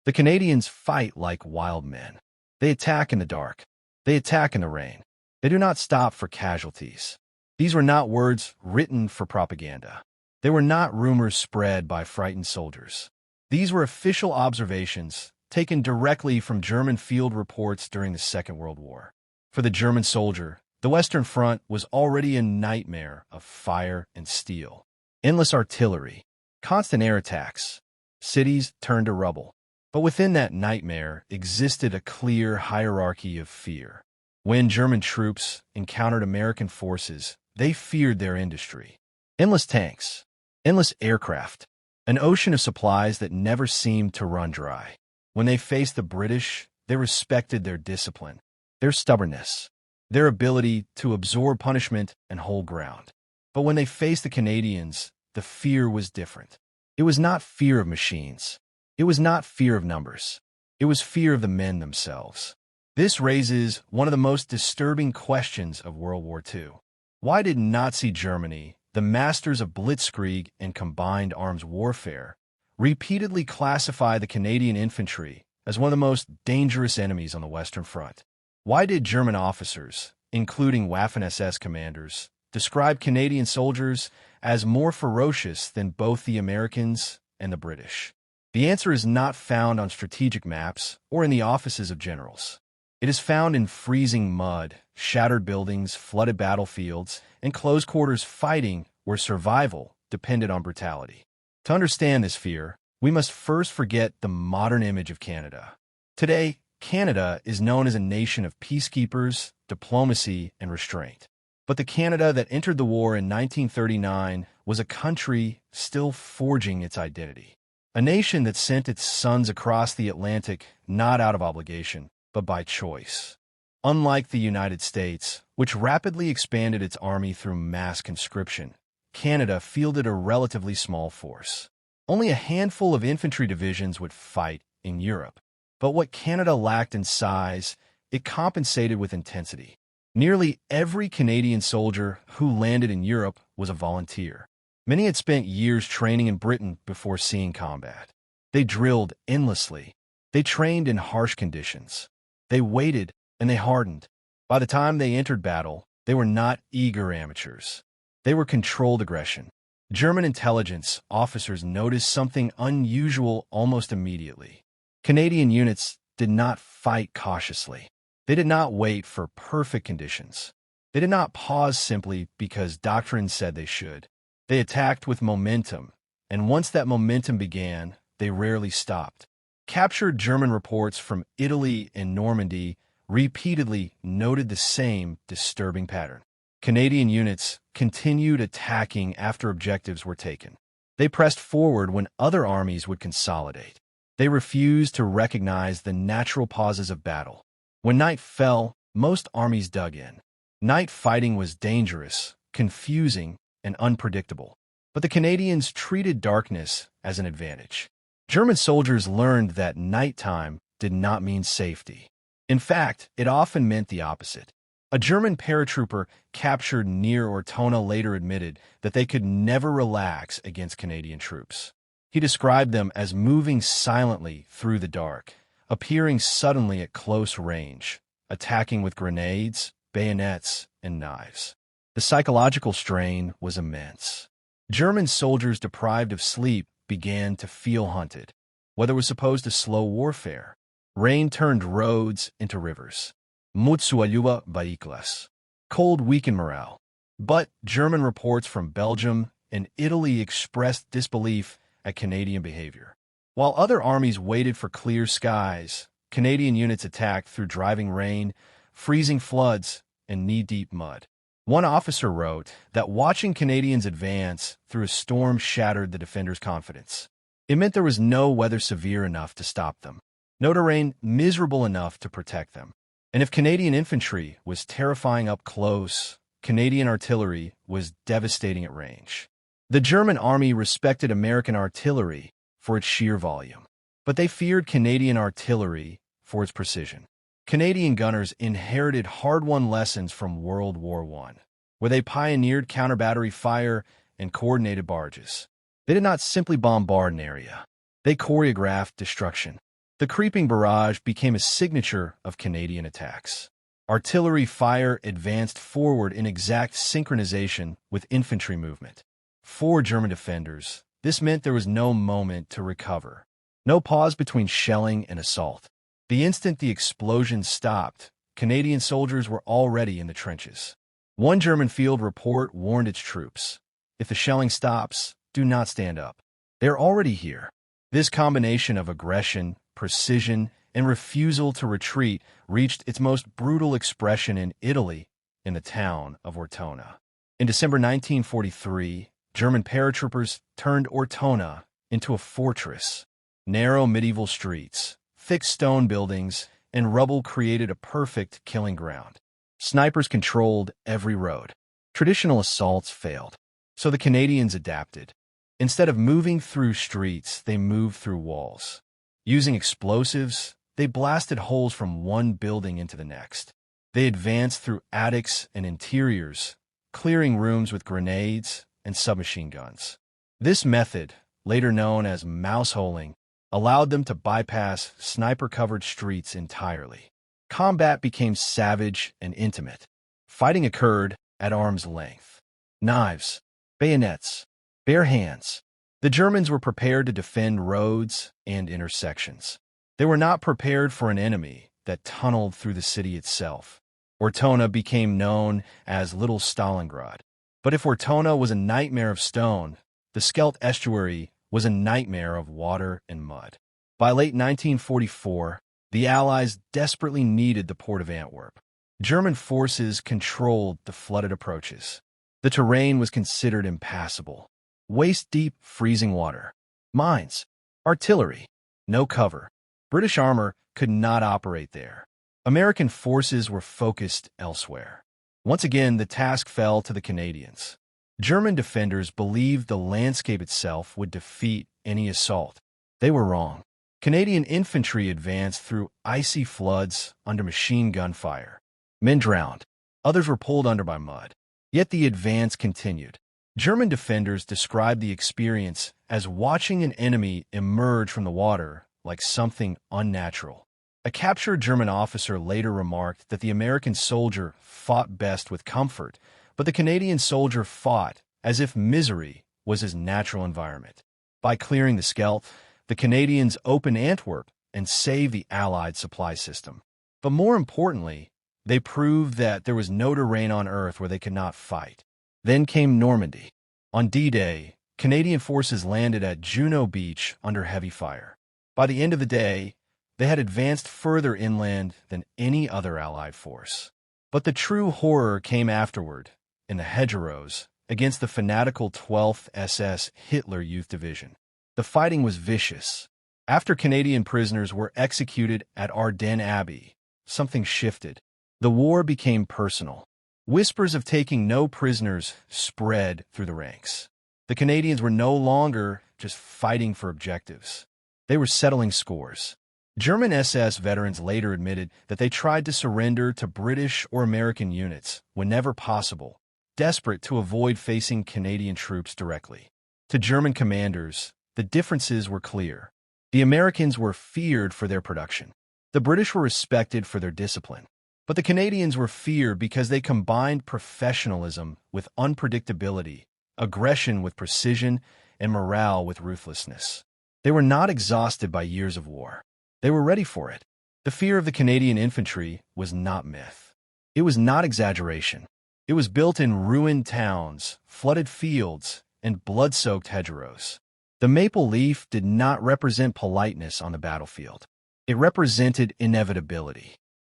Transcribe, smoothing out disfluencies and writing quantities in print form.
The Canadians fight like wild men. They attack in the dark. They attack in the rain. They do not stop for casualties. These were not words written for propaganda. They were not rumors spread by frightened soldiers. These were official observations taken directly from German field reports during the Second World War. For the German soldier, the Western Front was already a nightmare of fire and steel. Endless artillery, constant air attacks, cities turned to rubble. But within that nightmare existed a clear hierarchy of fear. When German troops encountered American forces, they feared their industry. Endless tanks, endless aircraft, an ocean of supplies that never seemed to run dry. When they faced the British, they respected their discipline, their stubbornness, their ability to absorb punishment and hold ground. But when they faced the Canadians, the fear was different. It was not fear of machines. It was not fear of numbers. It was fear of the men themselves. This raises one of the most disturbing questions of World War II. Why did Nazi Germany, the masters of blitzkrieg and combined arms warfare, repeatedly classify the Canadian infantry as one of the most dangerous enemies on the Western Front? Why did German officers, including Waffen-SS commanders, describe Canadian soldiers as more ferocious than both the Americans and the British? The answer is not found on strategic maps or in the offices of generals. It is found in freezing mud, shattered buildings, flooded battlefields, and close-quarters fighting where survival depended on brutality. To understand this fear, we must first forget the modern image of Canada. Today, Canada is known as a nation of peacekeepers, diplomacy, and restraint. But the Canada that entered the war in 1939 was a country still forging its identity. A nation that sent its sons across the Atlantic not out of obligation, but by choice. Unlike the United States, which rapidly expanded its army through mass conscription, Canada fielded a relatively small force. Only a handful of infantry divisions would fight in Europe. But what Canada lacked in size, it compensated with intensity. Nearly every Canadian soldier who landed in Europe was a volunteer. Many had spent years training in Britain before seeing combat. They drilled endlessly. They trained in harsh conditions. They waited and they hardened. By the time they entered battle, they were not eager amateurs. They were controlled aggression. German intelligence officers noticed something unusual almost immediately. Canadian units did not fight cautiously. They did not wait for perfect conditions. They did not pause simply because doctrine said they should. They attacked with momentum, and once that momentum began, they rarely stopped. Captured German reports from Italy and Normandy repeatedly noted the same disturbing pattern. Canadian units continued attacking after objectives were taken. They pressed forward when other armies would consolidate. They refused to recognize the natural pauses of battle. When night fell, most armies dug in. Night fighting was dangerous, confusing, and unpredictable. But the Canadians treated darkness as an advantage. German soldiers learned that nighttime did not mean safety. In fact, it often meant the opposite. A German paratrooper captured near Ortona later admitted that they could never relax against Canadian troops. He described them as moving silently through the dark, appearing suddenly at close range, attacking with grenades, bayonets, and knives. The psychological strain was immense. German soldiers deprived of sleep began to feel hunted. Weather was supposed to slow warfare. Rain turned roads into rivers. WWII. Cold weakened morale. But German reports from Belgium and Italy expressed disbelief at Canadian behavior. While other armies waited for clear skies, Canadian units attacked through driving rain, freezing floods, and knee-deep mud. One officer wrote that watching Canadians advance through a storm shattered the defenders' confidence. It meant there was no weather severe enough to stop them, no terrain miserable enough to protect them. And if Canadian infantry was terrifying up close, Canadian artillery was devastating at range. The German army respected American artillery for its sheer volume, but they feared Canadian artillery for its precision. Canadian gunners inherited hard-won lessons from World War I, where they pioneered counter-battery fire and coordinated barges. They did not simply bombard an area. They choreographed destruction. The creeping barrage became a signature of Canadian attacks. Artillery fire advanced forward in exact synchronization with infantry movement. For German defenders, this meant there was no moment to recover, no pause between shelling and assault. The instant the explosion stopped, Canadian soldiers were already in the trenches. One German field report warned its troops, "If the shelling stops, do not stand up. They're already here." This combination of aggression, precision, and refusal to retreat reached its most brutal expression in Italy, in the town of Ortona. In December 1943, German paratroopers turned Ortona into a fortress. Narrow medieval streets, thick stone buildings, and rubble created a perfect killing ground. Snipers controlled every road. Traditional assaults failed, so the Canadians adapted. Instead of moving through streets, they moved through walls. Using explosives, they blasted holes from one building into the next. They advanced through attics and interiors, clearing rooms with grenades and submachine guns. This method, later known as mouse-holing, allowed them to bypass sniper-covered streets entirely. Combat became savage and intimate. Fighting occurred at arm's length. Knives, bayonets, bare hands. The Germans were prepared to defend roads and intersections. They were not prepared for an enemy that tunneled through the city itself. Ortona became known as Little Stalingrad. But if Ortona was a nightmare of stone, the Scheldt Estuary was a nightmare of water and mud. By late 1944, the Allies desperately needed the port of Antwerp. German forces controlled the flooded approaches. The terrain was considered impassable. Waist-deep, freezing water. Mines. Artillery. No cover. British armor could not operate there. American forces were focused elsewhere. Once again, the task fell to the Canadians. German defenders believed the landscape itself would defeat any assault. They were wrong. Canadian infantry advanced through icy floods under machine gun fire. Men drowned. Others were pulled under by mud. Yet the advance continued. German defenders described the experience as watching an enemy emerge from the water like something unnatural. A captured German officer later remarked that the American soldier fought best with comfort, but the Canadian soldier fought as if misery was his natural environment. By clearing the Scheldt, the Canadians opened Antwerp and saved the Allied supply system. But more importantly, they proved that there was no terrain on Earth where they could not fight. Then came Normandy. On D-Day, Canadian forces landed at Juno Beach under heavy fire. By the end of the day, they had advanced further inland than any other Allied force. But the true horror came afterward, in the hedgerows, against the fanatical 12th SS Hitler Youth Division. The fighting was vicious. After Canadian prisoners were executed at Ardennes Abbey, something shifted. The war became personal. Whispers of taking no prisoners spread through the ranks. The Canadians were no longer just fighting for objectives. They were settling scores. German SS veterans later admitted that they tried to surrender to British or American units whenever possible, desperate to avoid facing Canadian troops directly. To German commanders, the differences were clear. The Americans were feared for their production. The British were respected for their discipline. But the Canadians were feared because they combined professionalism with unpredictability, aggression with precision, and morale with ruthlessness. They were not exhausted by years of war. They were ready for it. The fear of the Canadian infantry was not myth. It was not exaggeration. It was built in ruined towns, flooded fields, and blood-soaked hedgerows. The maple leaf did not represent politeness on the battlefield. It represented inevitability.